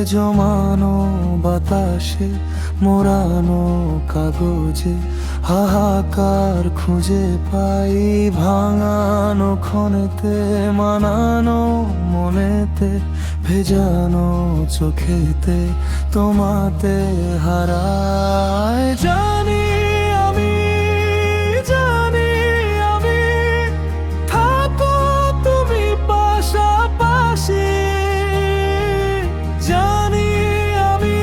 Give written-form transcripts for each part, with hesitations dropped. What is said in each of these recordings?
জমানো বাতাসে মোড়ানো কাগজে হাহাকার খুঁজে পাই ভাঙানো ক্ষণেতে মানানো মনেতে ভেজানো চোখেতে তোমাতে হারায় জানি আমি জানি আমি থাকো তুমি পাশাপাশি জানি আমি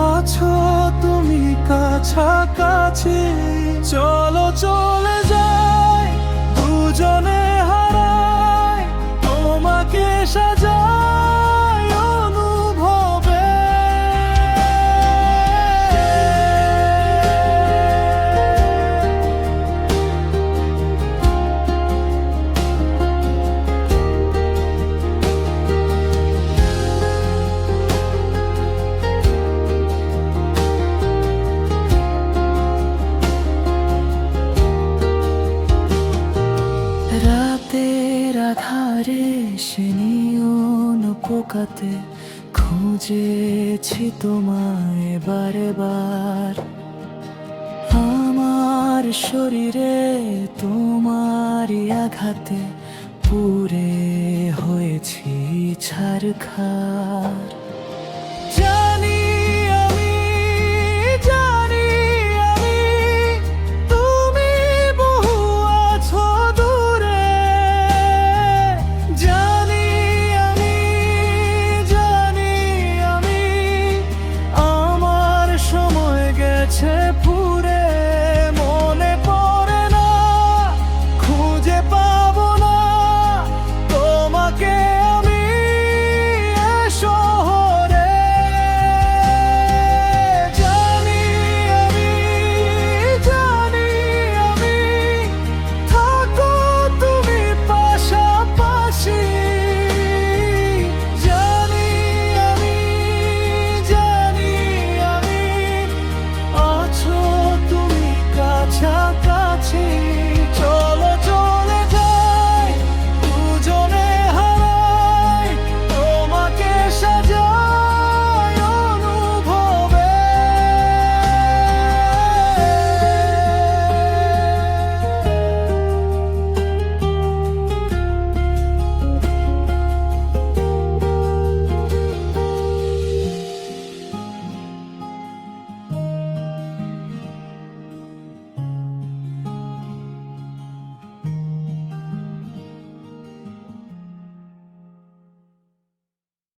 আছো তুমি কাছাকাছি চলো চলে যাই দুজনে হারাই তোমাকে সাজাই অনুভবে রাতের আধারে সে নিয়ন পোকাতে খুঁজেছি তোমায় বারে বার আমার শরীরে তোমারই আঘাতে পুড়ে হয়েছি ছারখার